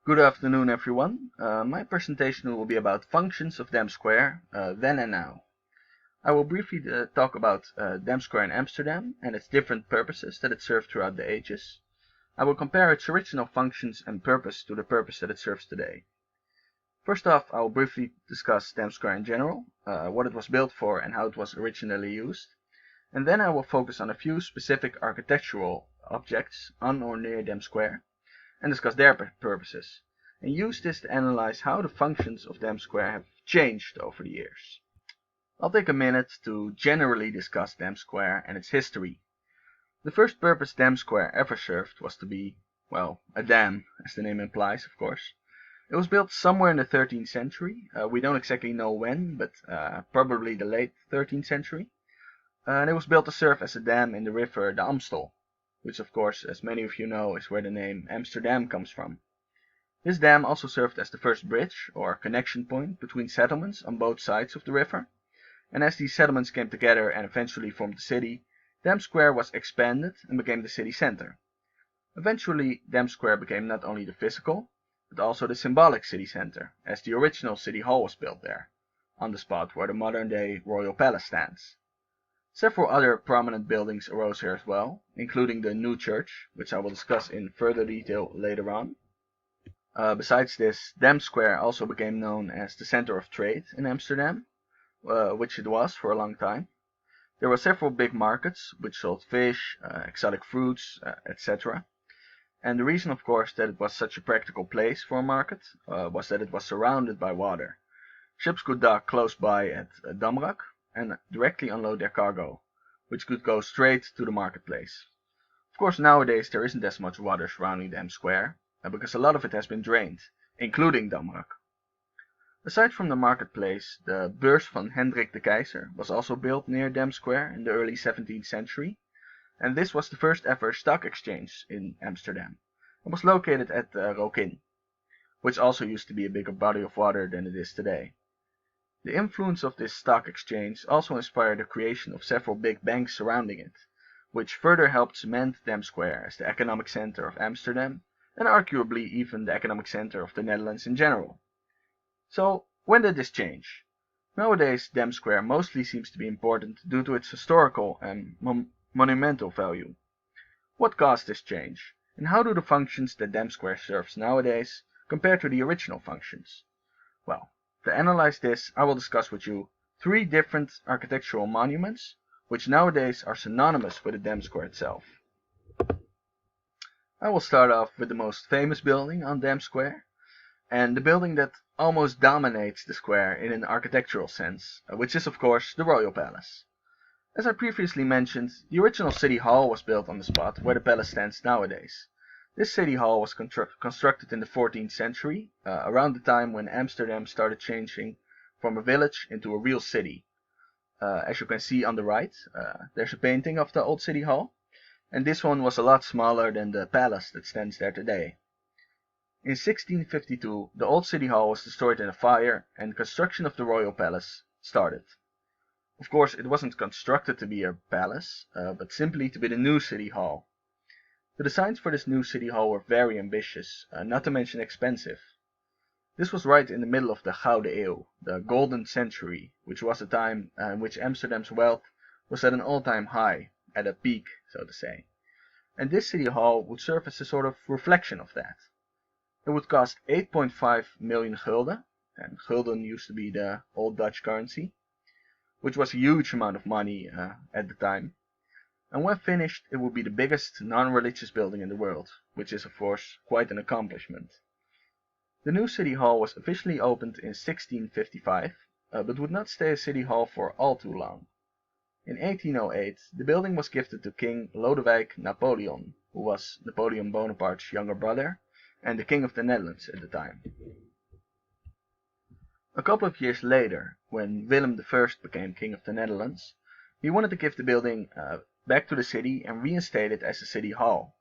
Good afternoon, everyone. My presentation will be about functions of Dam Square, then and now. I will briefly talk about Dam Square in Amsterdam and its different purposes that it served throughout the ages. I will compare its original functions and purpose to the purpose that it serves today. First off, I will briefly discuss Dam Square in general, what it was built for and how it was originally used. And then I will focus on a few specific architectural objects on or near Dam Square and discuss their purposes, and use this to analyze how the functions of Dam Square have changed over the years. I'll take a minute to generally discuss Dam Square and its history. The first purpose Dam Square ever served was to be, well, a dam, as the name implies, of course. It was built somewhere in the 13th century. We don't exactly know when, but probably the late 13th century. And it was built to serve as a dam in the river the Amstel, which of course, as many of you know, is where the name Amsterdam comes from. This dam also served as the first bridge, or connection point, between settlements on both sides of the river, and as these settlements came together and eventually formed the city, Dam Square was expanded and became the city center. Eventually, Dam Square became not only the physical, but also the symbolic city center, as the original city hall was built there, on the spot where the modern-day Royal Palace stands. Several other prominent buildings arose here as well, including the New Church, which I will discuss in further detail later on. Besides this, Dam Square also became known as the center of trade in Amsterdam, which it was for a long time. There were several big markets which sold fish, exotic fruits, etc. And the reason, of course, that it was such a practical place for a market was that it was surrounded by water. Ships could dock close by at Damrak and directly unload their cargo, which could go straight to the marketplace. Of course, nowadays there isn't as much water surrounding Dam Square, because a lot of it has been drained, including Damrak. Aside from the marketplace, the Beurs van Hendrik de Keyser was also built near Dam Square in the early 17th century, and this was the first ever stock exchange in Amsterdam. It was located at Rokin, which also used to be a bigger body of water than it is today. The influence of this stock exchange also inspired the creation of several big banks surrounding it, which further helped cement Dam Square as the economic center of Amsterdam, and arguably even the economic center of the Netherlands in general. So, when did this change? Nowadays, Dam Square mostly seems to be important due to its historical and monumental value. What caused this change, and how do the functions that Dam Square serves nowadays compare to the original functions? Well, to analyze this, I will discuss with you 3 different architectural monuments, which nowadays are synonymous with the Dam Square itself. I will start off with the most famous building on Dam Square, and the building that almost dominates the square in an architectural sense, which is of course the Royal Palace. As I previously mentioned, the original City Hall was built on the spot where the palace stands nowadays. This city hall was constructed in the 14th century, around the time when Amsterdam started changing from a village into a real city. As you can see on the right, there's a painting of the old city hall, and this one was a lot smaller than the palace that stands there today. In 1652, the old city hall was destroyed in a fire, and construction of the royal palace started. Of course, it wasn't constructed to be a palace, but simply to be the new city hall. The designs for this new city hall were very ambitious, not to mention expensive. This was right in the middle of the Gouden Eeuw, the Golden Century, which was a time in which Amsterdam's wealth was at an all-time high, at a peak, so to say. And this city hall would serve as a sort of reflection of that. It would cost 8.5 million gulden, and gulden used to be the old Dutch currency, which was a huge amount of money at the time. And when finished, it would be the biggest non-religious building in the world, which is of course quite an accomplishment. The new city hall was officially opened in 1655, but would not stay a city hall for all too long. In 1808, the building was gifted to King Lodewijk Napoleon, who was Napoleon Bonaparte's younger brother, and the King of the Netherlands at the time. A couple of years later, when Willem I became King of the Netherlands, he wanted to give the building back to the city and reinstate it as a city hall.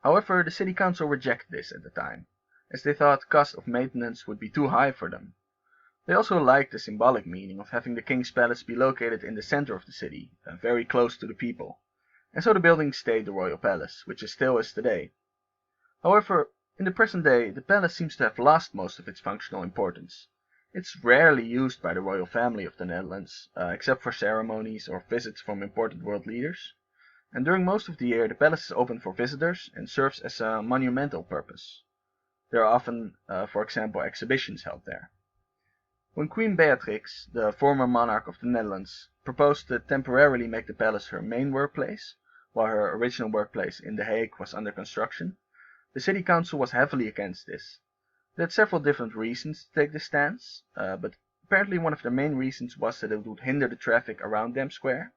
However, the city council rejected this at the time, as they thought cost of maintenance would be too high for them. They also liked the symbolic meaning of having the king's palace be located in the center of the city, very close to the people, and so the building stayed the royal palace, which it still is today. However, In the present day, the palace seems to have lost most of its functional importance. It's rarely used by the royal family of the Netherlands, except for ceremonies or visits from important world leaders. And during most of the year, the palace is open for visitors and serves as a monumental purpose. There are often, for example, exhibitions held there. When Queen Beatrix, the former monarch of the Netherlands, proposed to temporarily make the palace her main workplace, while her original workplace in The Hague was under construction, the city council was heavily against this. They had several different reasons to take this stance, but apparently one of the main reasons was that it would hinder the traffic around Dam Square,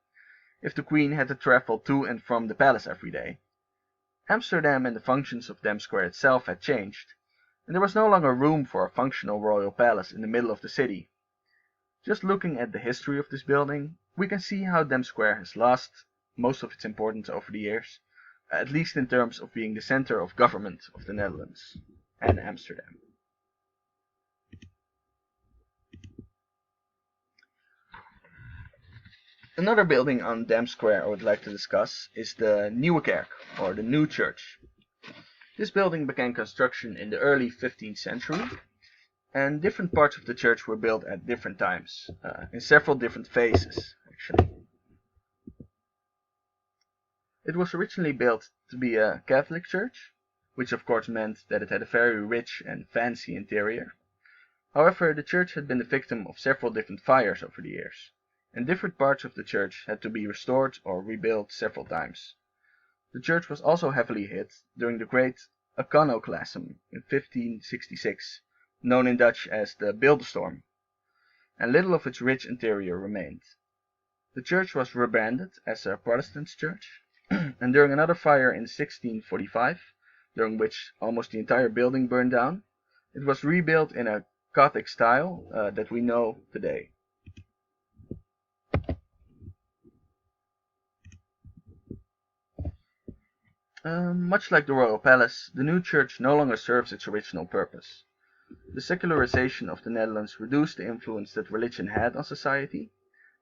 if the Queen had to travel to and from the palace every day. Amsterdam and the functions of Dam Square itself had changed, and there was no longer room for a functional royal palace in the middle of the city. Just looking at the history of this building, we can see how Dam Square has lost most of its importance over the years, at least in terms of being the center of government of the Netherlands and Amsterdam. Another building on Dam Square I would like to discuss is the Nieuwe Kerk, or the New Church. This building began construction in the early 15th century, and different parts of the church were built at different times, in several different phases, actually. It was originally built to be a Catholic church, which of course meant that it had a very rich and fancy interior. However, the church had been the victim of several different fires over the years, and different parts of the church had to be restored or rebuilt several times. The church was also heavily hit during the Great Iconoclasm in 1566, known in Dutch as the Beeldenstorm, and little of its rich interior remained. The church was rebranded as a Protestant church, and during another fire in 1645, during which almost the entire building burned down, it was rebuilt in a Gothic style that we know today. Much like the royal palace, the new church no longer serves its original purpose. The secularization of the Netherlands reduced the influence that religion had on society,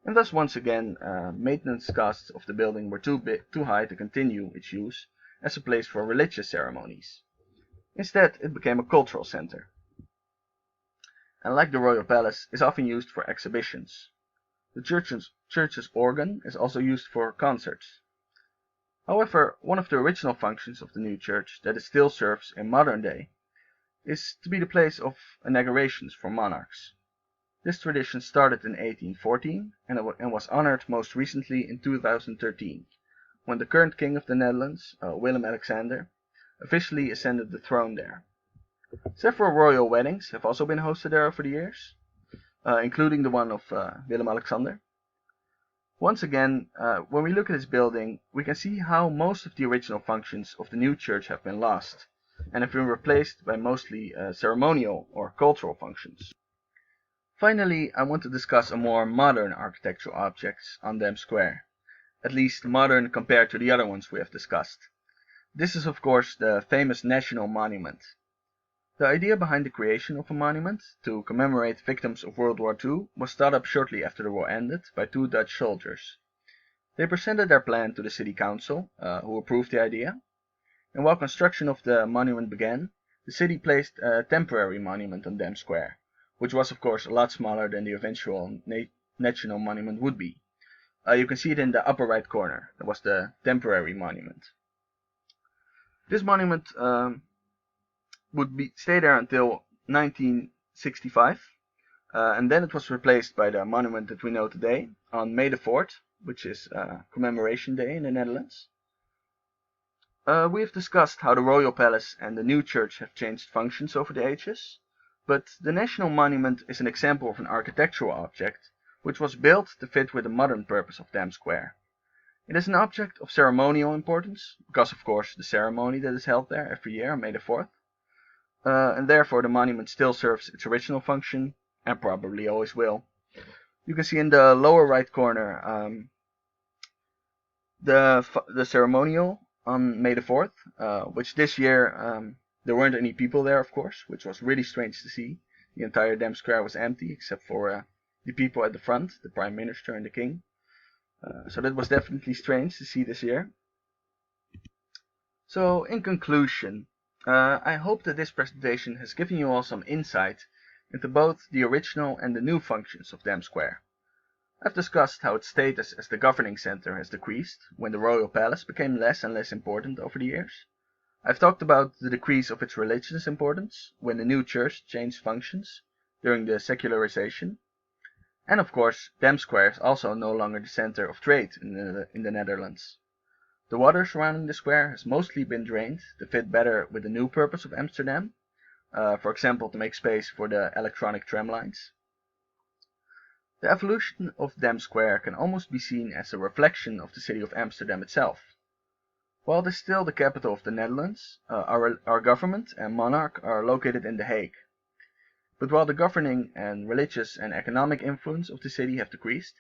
and thus once again maintenance costs of the building were too high to continue its use as a place for religious ceremonies. Instead, it became a cultural center, and like the royal palace, is often used for exhibitions. The church's organ is also used for concerts. However, one of the original functions of the new church that it still serves in modern day is to be the place of inaugurations for monarchs. This tradition started in 1814 and was honored most recently in 2013, when the current king of the Netherlands, Willem-Alexander, officially ascended the throne there. Several royal weddings have also been hosted there over the years, including the one of Willem-Alexander. Once again, when we look at this building, we can see how most of the original functions of the new church have been lost, and have been replaced by mostly ceremonial or cultural functions. Finally, I want to discuss a more modern architectural objects on Dam Square, at least modern compared to the other ones we have discussed. This is of course the famous National Monument. The idea behind the creation of a monument to commemorate victims of World War II was thought up shortly after the war ended by two Dutch soldiers. They presented their plan to the city council, who approved the idea, and while construction of the monument began, the city placed a temporary monument on Dam Square, which was of course a lot smaller than the eventual national monument would be. You can see it in the upper right corner. That was the temporary monument. This monument would stay there until 1965, and then it was replaced by the monument that we know today on May the 4th, which is Commemoration Day in the Netherlands. We have discussed how the royal palace and the new church have changed functions over the ages, but the National Monument is an example of an architectural object which was built to fit with the modern purpose of Dam Square. It is an object of ceremonial importance, because of course the ceremony that is held there every year on May the 4th, and therefore the monument still serves its original function, and probably always will. You can see in the lower right corner the ceremonial on May the 4th, which this year there weren't any people there, of course, which was really strange to see. The entire Dam Square was empty except for the people at the front, the Prime Minister and the King. So that was definitely strange to see this year. So in conclusion, I hope that this presentation has given you all some insight into both the original and the new functions of Dam Square. I've discussed how its status as the governing center has decreased when the royal palace became less and less important over the years. I've talked about the decrease of its religious importance when the new church changed functions during the secularization. And of course, Dam Square is also no longer the center of trade in the Netherlands. The water surrounding the square has mostly been drained to fit better with the new purpose of Amsterdam, for example to make space for the electronic tram lines. The evolution of Dam Square can almost be seen as a reflection of the city of Amsterdam itself. While it is still the capital of the Netherlands, our government and monarch are located in The Hague. But while the governing and religious and economic influence of the city have decreased,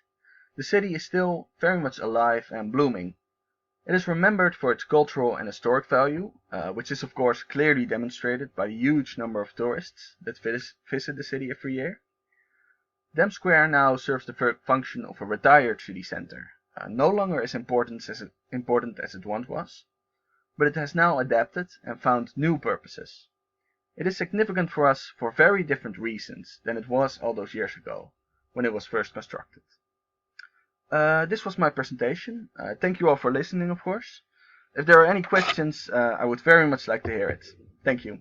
the city is still very much alive and blooming. It is remembered for its cultural and historic value, which is of course clearly demonstrated by the huge number of tourists that visit the city every year. Dam Square now serves the function of a retired city center, no longer as important as it once was, but it has now adapted and found new purposes. It is significant for us for very different reasons than it was all those years ago, when it was first constructed. This was my presentation. Thank you all for listening, of course. If there are any questions, I would very much like to hear it. Thank you.